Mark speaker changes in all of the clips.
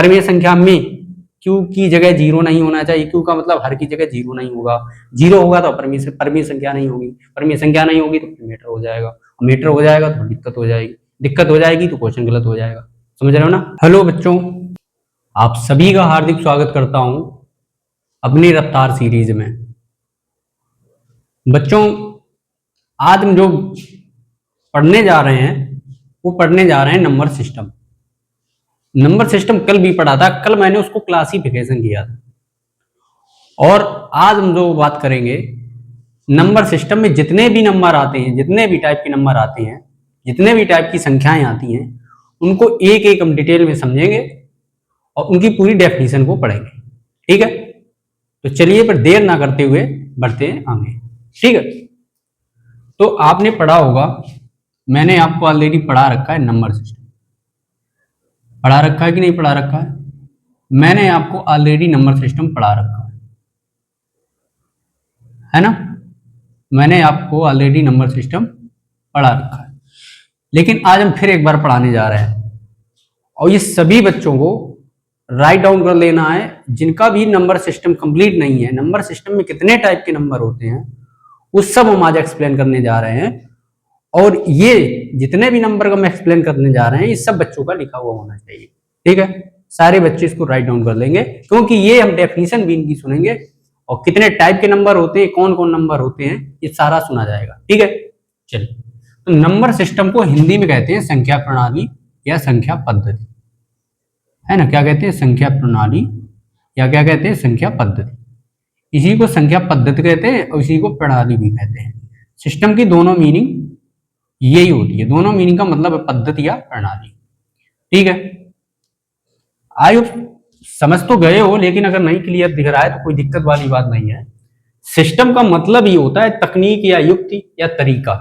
Speaker 1: परिमेय संख्या में क्यू की जगह जीरो नहीं होना चाहिए। क्यू का मतलब हर की जगह जीरो नहीं होगा, जीरो होगा तो परिमेय संख्या नहीं होगी, परिमेय संख्या नहीं होगी तो मीटर हो जाएगा, मीटर हो जाएगा तो दिक्कत हो जाएगी, दिक्कत हो जाएगी तो क्वेश्चन गलत हो जाएगा। समझ रहे हो ना। हेलो बच्चों, आप सभी का हार्दिक स्वागत करता हूं अपनी रफ्तार सीरीज में। बच्चों, आज हम जो पढ़ने जा रहे हैं वो पढ़ने जा रहे हैं नंबर सिस्टम। नंबर सिस्टम कल भी पढ़ा था, कल मैंने उसको क्लासिफिकेशन किया था। और आज हम जो बात करेंगे, नंबर सिस्टम में जितने भी नंबर आते हैं, जितने भी टाइप के नंबर आते हैं, जितने भी टाइप की संख्याएं आती हैं, उनको एक एक हम डिटेल में समझेंगे और उनकी पूरी डेफिनेशन को पढ़ेंगे। ठीक है, तो चलिए पर देर ना करते हुए बढ़ते हैं आगे। ठीक है, तो आपने पढ़ा होगा, मैंने आपको ऑलरेडी पढ़ा रखा है नंबर सिस्टम। पढ़ा रखा है कि नहीं पढ़ा रखा है? मैंने आपको ऑलरेडी नंबर सिस्टम पढ़ा रखा है ना। मैंने आपको ऑलरेडी नंबर सिस्टम पढ़ा रखा है, लेकिन आज हम फिर एक बार पढ़ाने जा रहे हैं। और ये सभी बच्चों को राइट डाउन कर लेना है जिनका भी नंबर सिस्टम कंप्लीट नहीं है। नंबर सिस्टम में कितने टाइप के नंबर होते हैं वो सब हम आज एक्सप्लेन करने जा रहे हैं। और ये जितने भी नंबर का हम एक्सप्लेन करने जा रहे हैं, ये सब बच्चों का लिखा हुआ होना चाहिए। ठीक है, सारे बच्चे इसको राइट डाउन कर लेंगे, क्योंकि ये हम डेफिनेशन भी इनकी सुनेंगे और कितने टाइप के नंबर होते हैं, कौन कौन नंबर होते हैं, ये सारा सुना जाएगा। ठीक है, चलिए। तो नंबर सिस्टम को हिंदी में कहते हैं संख्या प्रणाली या संख्या पद्धति, है ना। क्या कहते हैं? संख्या प्रणाली या क्या कहते हैं? संख्या पद्धति। इसी को संख्या पद्धति कहते हैं और इसी को प्रणाली भी कहते हैं। सिस्टम की दोनों मीनिंग यही होती है, दोनों मीनिंग का मतलब है पद्धति या प्रणाली। ठीक है, आयु समझ तो गए हो, लेकिन अगर नहीं क्लियर दिख रहा है तो कोई दिक्कत वाली बात नहीं है। सिस्टम का मतलब ही होता है तकनीक या युक्ति या तरीका।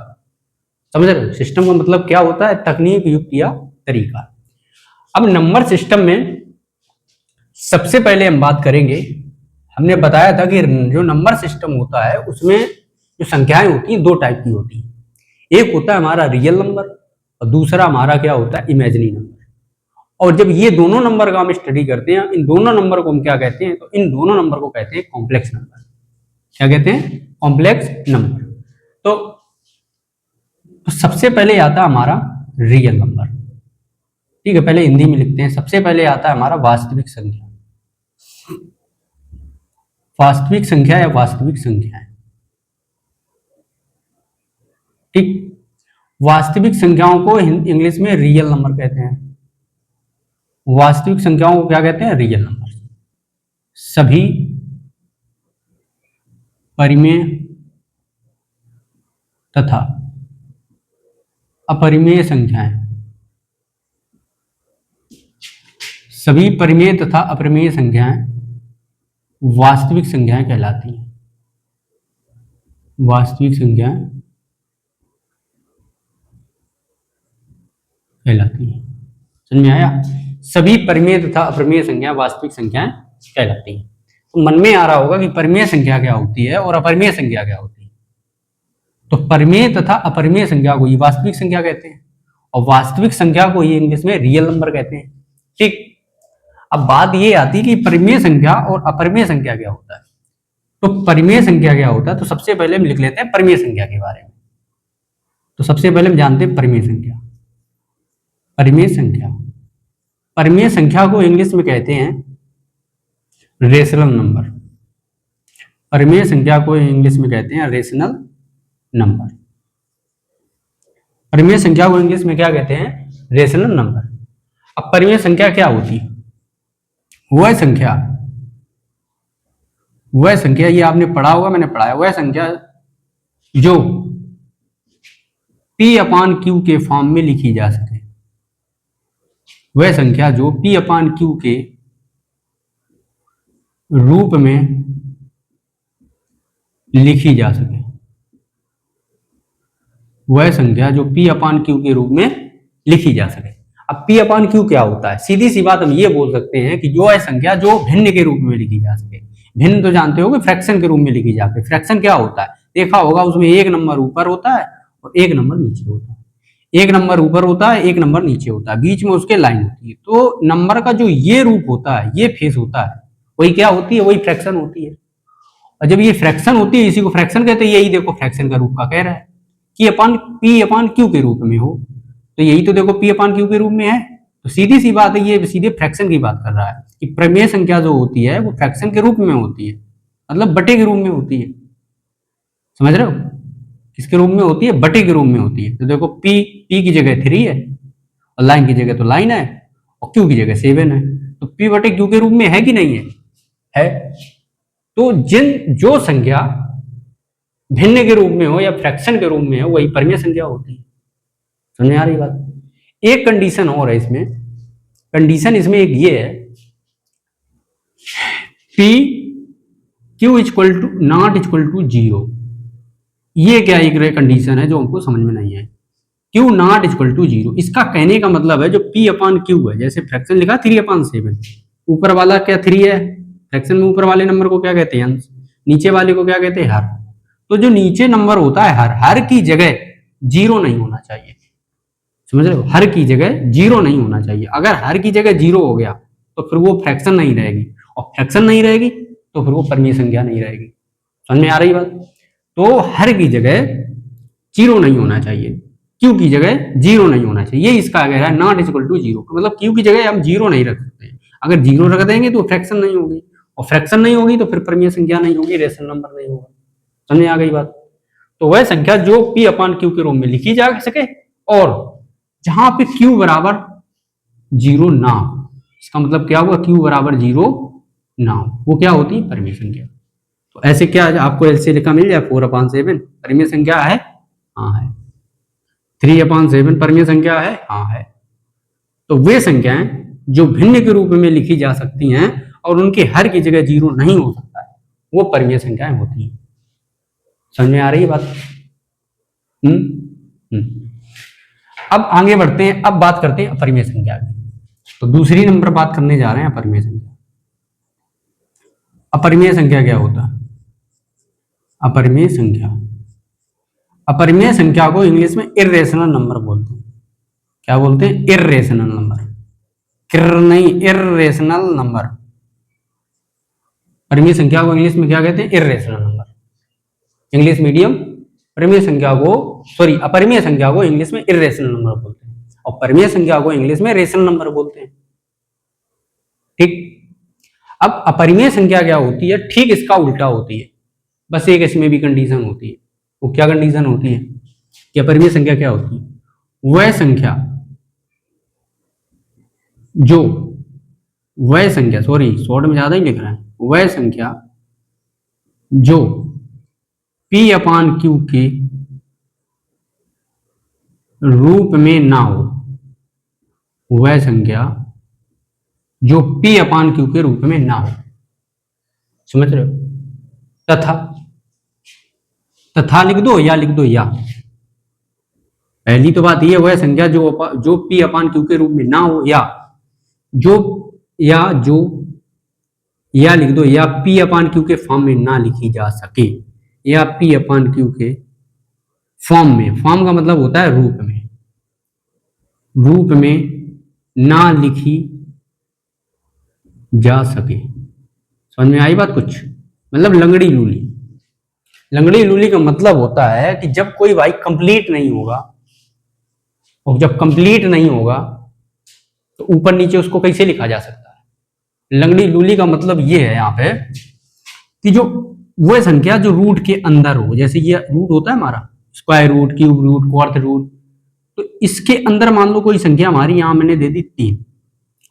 Speaker 1: समझ रहे हो? सिस्टम का मतलब क्या होता है? तकनीक, युक्ति या तरीका। अब नंबर सिस्टम में सबसे पहले हम बात करेंगे, हमने बताया था कि जो नंबर सिस्टम होता है उसमें जो संख्याएं होती हैं दो टाइप की होती हैं। एक होता है हमारा रियल नंबर और दूसरा हमारा क्या होता है? Imaginary number. और जब ये दोनों नंबर का हम स्टडी करते हैं, इन दोनों नंबर को हम क्या कहते हैं? तो इन दोनों नंबर को कहते हैं कॉम्प्लेक्स नंबर। क्या कहते हैं? Complex number. तो सबसे पहले आता है हमारा रियल नंबर। ठीक है, पहले हिंदी में लिखते हैं। सबसे पहले आता है हमारा वास्तविक संख्या। वास्तविक संख्या या वास्तविक संख्या है। ठीक, वास्तविक संख्याओं को इंग्लिश में रियल नंबर कहते हैं। वास्तविक संख्याओं को क्या कहते हैं? Real number. सभी परिमेय तथा अपरिमेय संख्याएं, सभी परिमेय तथा अपरिमेय संख्याएं वास्तविक संख्याएं कहलाती हैं। वास्तविक संख्याएं कहलाती हैं। समझ में आया? सभी परिमेय तथा अपरिमेय संख्या वास्तविक संख्याएं कहलाती हैं। तो मन में आ रहा होगा कि परिमेय संख्या क्या होती है और अपरिमेय संख्या क्या होती है। तो परिमेय तथा अपरिमेय संख्या को ही वास्तविक संख्या कहते हैं और वास्तविक संख्या को ही इंग्लिश में रियल नंबर कहते हैं। ठीक, अब बात ये आती है कि परिमेय संख्या और अपरिमेय संख्या क्या होता है। तो परिमेय संख्या क्या होता है, तो सबसे पहले हम लिख लेते हैं परिमेय संख्या के बारे में। तो सबसे पहले हम जानते हैं परिमेय संख्या। परिमेय संख्या, परिमेय संख्या को इंग्लिश में कहते हैं रेशनल नंबर। परिमेय संख्या को इंग्लिश में कहते हैं रेशनल नंबर। परिमेय संख्या को इंग्लिश में क्या कहते हैं? Rational number. अब परिमेय संख्या क्या होती है? वह संख्या ये आपने पढ़ा होगा, मैंने पढ़ाया, वह संख्या जो P/Q के फॉर्म में लिखी जा सके। वह संख्या जो P/Q के रूप में लिखी जा सके। वह संख्या जो P/Q के रूप में लिखी जा सके। अब P/Q क्या होता है? सीधी सी बात हम ये बोल सकते हैं कि जो है संख्या जो भिन्न के रूप में लिखी जा सके। भिन्न तो जानते हो कि फ्रैक्शन के रूप में लिखी जाती है। फ्रैक्शन क्या होता है? देखा होगा, उसमें एक नंबर ऊपर होता है और एक नंबर नीचे होता है। एक नंबर ऊपर होता है, एक नंबर नीचे होता है, बीच में उसके लाइन होती है। तो नंबर का जो ये रूप होता है, ये फेस होता है, वही क्या होती है, वही फ्रैक्शन होती है। और जब ये फ्रैक्शन होती है, इसी को फ्रैक्शन कहते हैं। यही देखो फ्रैक्शन का रूप का कह रहा है कि अपन पी अपान क्यू के रूप में हो, तो यही तो देखो पी अपान क्यू के रूप में है। तो सीधी सी बात है, ये सीधे फ्रैक्शन की बात कर रहा है कि प्रमेय संख्या जो होती है वो फ्रैक्शन के रूप में होती है, मतलब बटे के रूप में होती है। समझ रहे हो, किसके रूप में होती है, बटे के रूप में होती है। तो देखो पी की जगह 3 है, और लाइन की जगह तो लाइन है, और क्यू की जगह 7 है। तो पी बटे क्यू के रूप में है कि नहीं है? तो जो संख्या भिन्न के रूप में हो या फ्रैक्शन के रूप में हो, वही परिमेय संख्या होती है। समझ आ रही बात? एक कंडीशन और है इसमें, कंडीशन इसमें एक ये है, P Q equal to not equal to 0। ये क्या एक कंडीशन है जो हमको समझ में नहीं है। क्यू नॉट इक्वल टू 0, इसका कहने का मतलब है जो पी अपान क्यू है, जैसे फ्रैक्शन लिखा 3/7, ऊपर वाला क्या 3 है, फ्रैक्शन में ऊपर वाले नंबर को क्या कहते हैं अंश, नीचे वाले को क्या कहते हैं हर। तो जो नीचे नंबर होता है हर की जगह 0 नहीं होना चाहिए। समझ रहे हो, हर की जगह 0 नहीं होना चाहिए। अगर हर की जगह 0 हो गया तो फिर वो फ्रैक्शन नहीं रहेगी, और फ्रैक्शन नहीं रहेगी तो फिर वो परिमेय संख्या नहीं रहेगी। समझ में आ रही बात? तो हर की जगह 0 नहीं होना चाहिए, क्यू की जगह 0 नहीं होना चाहिए। ये इसका कह रहा है नॉट इक्वल टू 0, मतलब क्यू की जगह हम 0 नहीं रख सकते। अगर 0 रख देंगे तो फ्रैक्शन नहीं होगी, और फ्रैक्शन नहीं होगी तो फिर परिमेय संख्या नहीं होगी, रेशनल नंबर नहीं होगा। समझ में आ गई बात? तो वह संख्या जो पी अपान क्यू के रूप में लिखी जा सके, और जहां पे क्यू बराबर 0 ना हो, इसका मतलब क्या हुआ, क्यू बराबर 0 ना हो, वो क्या होती है, परिमेय संख्या। तो ऐसे क्या आपको ऐसे लिखा मिल जाए 4/7 परिमेय संख्या है? हाँ है। 3/7 परिमेय संख्या है? हाँ है। तो वे संख्याएं जो भिन्न के रूप में लिखी जा सकती हैं और उनके हर की जगह 0 नहीं हो सकता है, वो परिमेय संख्याएं होती हैं। समझ में आ रही है बात? अब आगे बढ़ते हैं, अब बात करते हैं अपरिमेय संख्या की। तो दूसरी नंबर बात करने जा रहे हैं अपरिमेय संख्या। अपरिमेय संख्या क्या होता है? अपरिमेय संख्या, अपरिमेय संख्या को इंग्लिश में इर्रेशनल नंबर बोलते हैं। क्या बोलते हैं? इर्रेशनल नंबर, किर नहीं, इर्रेशनल नंबर। परिमेय संख्या को इंग्लिश में क्या कहते हैं? Irrational number. इंग्लिश मीडियम परिमेय संख्या को, सॉरी, अपरिमेय संख्या को इंग्लिश में इर्रेशनल नंबर बोलते हैं, और परिमेय संख्या को इंग्लिश में रेशनल नंबर बोलते हैं। ठीक। अब अपरिमेय संख्या क्या होती है? ठीक इसका उल्टा होती है, बस एक इसमें भी कंडीशन होती है। वो क्या कंडीशन होती है कि अपरिमेय संख्या क्या होती है? वह संख्या जो, वह संख्या, सॉरी शॉर्ट में ज्यादा ही लिख रहा है, वह संख्या जो पी अपान क्यू के रूप में ना हो, वह संख्या जो पी अपान क्यू के रूप में ना हो। समझ रहे हो? तथा, तथा लिख दो या लिख दो या। पहली तो बात यह, वह संख्या जो पी अपान क्यू के रूप में ना हो, या या लिख दो, या पी अपान क्यू के फॉर्म में ना लिखी जा सके, या पी अपान क्यू के फॉर्म में, फॉर्म का मतलब होता है रूप में, रूप में ना लिखी जा सके। समझ में आई बात कुछ? मतलब लंगड़ी लूली। लंगड़ी लूली का मतलब होता है कि जब कोई वाई कंप्लीट नहीं होगा, और जब कंप्लीट नहीं होगा तो ऊपर नीचे उसको कैसे लिखा जा सकता है? लंगड़ी लूली का मतलब ये है यहाँ पे कि जो वह संख्या जो रूट के अंदर हो, जैसे ये रूट होता है हमारा, square root, cube root, fourth root, तो इसके अंदर मान लो कोई संख्या हमारी यहाँ मैंने दे दी 3।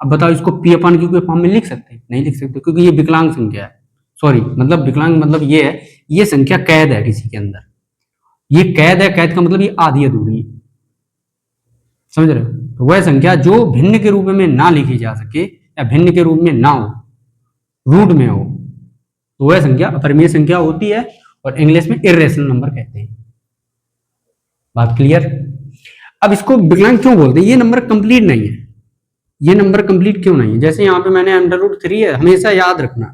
Speaker 1: अब बताओ इसको पी अपान क्यू के फॉर्म में लिख सकते हैं? नहीं लिख सकते, क्योंकि ये विकलांग संख्या है। सॉरी, मतलब विकलांग मतलब ये है, ये संख्या कैद है किसी के अंदर, ये कैद है। कैद का मतलब ये आधी अधूरी है। समझ रहे हो? तो वह संख्या जो भिन्न के रूप में ना लिखी जा सके या भिन्न के रूप में ना हो, रूट में हो, तो वह संख्या अपरिमेय संख्या होती है, और इंग्लिश में इर्रेशनल नंबर कहते हैं। बात क्लियर? अब इसको विकलांग क्यों बोलते हैं? ये नंबर कंप्लीट नहीं है। ये नंबर कंप्लीट क्यों नहीं है? जैसे यहाँ पे मैंने √3 है, हमेशा याद रखना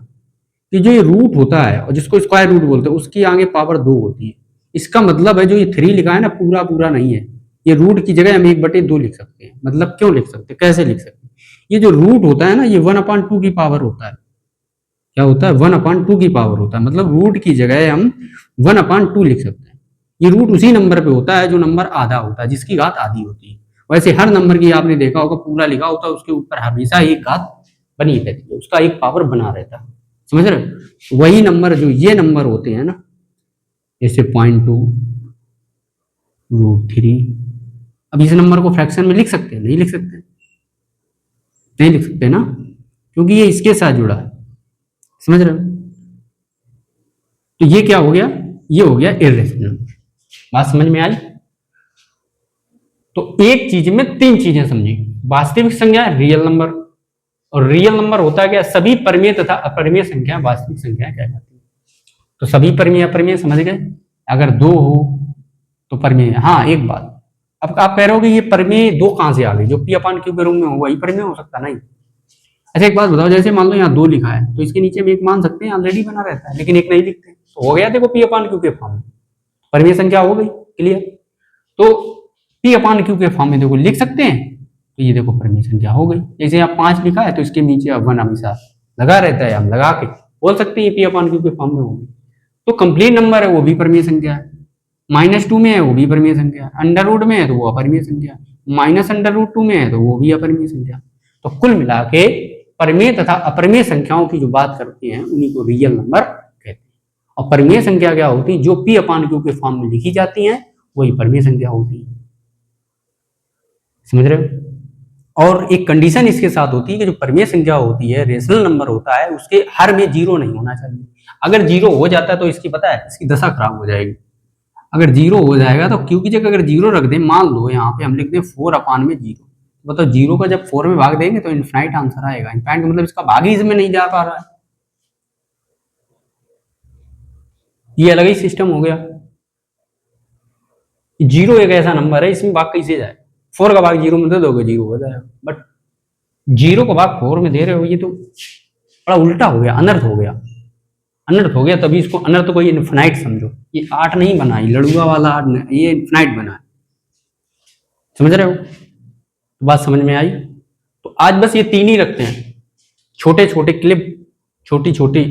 Speaker 1: कि जो ये रूट होता है और जिसको स्क्वायर रूट बोलते हैं, उसकी आगे पावर 2 होती है। इसका मतलब है जो ये 3 लिखा है ना, पूरा पूरा नहीं है, ये रूट की जगह हम 1/2 लिख सकते हैं। मतलब क्यों लिख सकते हैं, कैसे लिख सकते हैं? ये जो रूट होता है ना, ये 1/2 की पावर होता है। क्या होता है? 1/2 की पावर होता है। मतलब रूट की जगह हम 1/2 लिख सकते हैं। ये रूट उसी नंबर पे होता है जो नंबर आधा होता है, जिसकी घात आधी होती है। वैसे हर नंबर की आपने देखा होगा पूरा लिखा होता है, उसके ऊपर हमेशा एक घात बनी रहती है, उसका एक पावर बना रहता है। समझ रहे हो? वही नंबर जो ये नंबर होते हैं ना, जैसे 0.2, √3, अब इस नंबर को फ्रैक्शन में लिख सकते हैं? नहीं लिख सकते, नहीं लिख सकते ना, क्योंकि ये इसके साथ जुड़ा है। समझ रहे हो? तो ये क्या हो गया? ये हो गया इर्रेशनल नंबर। बात समझ में आई? तो एक चीज में तीन चीजें समझी। वास्तविक संख्या, रियल नंबर, और रियल नंबर होता है क्या? सभी परिमेय तथा अपरिमेय संख्या वास्तविक संख्या कहलाती है। तो सभी परिमेय अपरिमेय समझ गए? अगर दो हो तो परिमेय। हाँ एक बात, अब आप कह रहे हो कि ये परिमेय दो कहां से आ गई? जो P/Q के रूप में हो वही परिमेय हो सकता नहीं? अच्छा एक बात बताओ, जैसे मान लो यहाँ 2 लिखा है तो इसके नीचे हम एक मान सकते हैं, ऑलरेडी बना रहता है, लेकिन एक नहीं लिखते तो हो गया देखो P/Q के फॉर्म में, परिमेय संख्या हो गई। क्लियर? तो P/Q के फॉर्म में देखो लिख सकते हैं, तो ये देखो परिमेय संख्या हो गई। जैसे आप 5 लिखा है तो इसके नीचे 1 हमेशा लगा रहता है, हम लगा के बोल सकते हैं P/Q के फॉर्म में होगी। तो कंप्लीट नंबर है वो भी परिमेय संख्या है, -2 में है वो भी परिमेय संख्या है, अंडर रूट में है तो वो अपरिमेय संख्या, -√2 में है तो वो भी अपरिमेय संख्या। तो कुल मिला के परिमेय तथा अपरिमेय संख्याओं की जो बात करते हैं उन्हीं को रियल नंबर कहते हैं। और परिमेय संख्या क्या होती है? जो P/Q के फॉर्म में लिखी जाती हैं वही परिमेय संख्या होती है। समझ रहे हो? और एक कंडीशन इसके साथ होती है कि जो परिमेय संख्या होती है, रेशनल नंबर होता है, उसके हर में 0 नहीं होना चाहिए। अगर 0 हो जाता है तो इसकी पता है इसकी दशा खराब हो जाएगी। अगर 0 हो जाएगा तो Q की जगह अगर 0 रख दें, मान लो यहाँ पे हम लिख दें 4/0, मतलब 0 का जब 4 में भाग देंगे तो इनफाइनाइट आंसर आएगा। इनफाइनाइट मतलब इसका भाग ही इसमें नहीं जा पा रहा है। ये अलग ही सिस्टम हो गया। 0 एक ऐसा नंबर है इसमें भाग कैसे जाए? 4 का भाग 0 में दे दोगे 0 हो जाएगा, बट 0 का भाग 4 में दे रहे हो, ये तो बड़ा उल्टा हो गया, अनर्थ हो गया। अनर्थ हो गया, तभी इसको अनर्थ को इनफाइनाइट समझो। ये 8 नहीं बना, ये लड़ुआ वाला 8 नहीं, ये इनफाइनाइट बना है। समझ रहे हो? तो बात समझ में आई? तो आज बस ये 3 ही रखते हैं, छोटे छोटे क्लिप, छोटी छोटी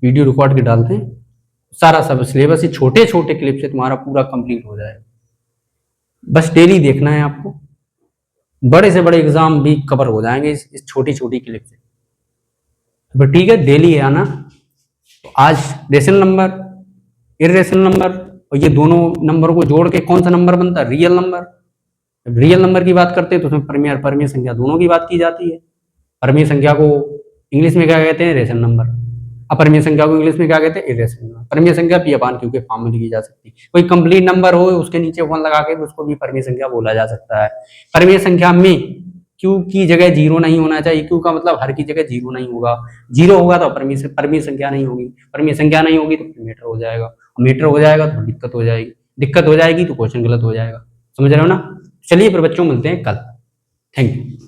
Speaker 1: वीडियो रिकॉर्ड के डालते हैं, सारा सब सिलेबस ये छोटे छोटे क्लिप से तुम्हारा पूरा कंप्लीट हो जाएगा। बस डेली देखना है आपको, बड़े से बड़े एग्जाम भी कवर हो जाएंगे इस छोटी छोटी क्लिप से। तो ठीक है, डेली है आना। तो आज रेशनल नंबर, इर्रेशनल नंबर, और ये दोनों नंबर को जोड़ के कौन सा नंबर बनता है? Real number. जब रियल नंबर की बात करते हैं तो उसमें परिमेय और परिमेय संख्या दोनों की बात की जाती है। परिमेय संख्या को इंग्लिश में क्या कहते हैं? Rational number. अपरिमेय संख्या को इंग्लिश में क्या कहते हैं? Irrational number. परिमेय संख्या P/Q के फॉर्म में लिखी जा सकती है। कोई कंप्लीट नंबर हो उसके नीचे 1 लगा के उसको भी परिमेय संख्या बोला जा सकता है। परिमेय संख्या में Q की जगह 0 नहीं होना चाहिए। Q का मतलब हर की जगह 0 नहीं होगा। 0 होगा तो परिमेय संख्या नहीं होगी, परिमेय संख्या नहीं होगी तो मीटर हो जाएगा, मीटर हो जाएगा तो दिक्कत हो जाएगी, दिक्कत हो जाएगी तो क्वेश्चन गलत हो जाएगा। समझ रहे हो ना? चलिए फिर बच्चों मिलते हैं कल। Thank you.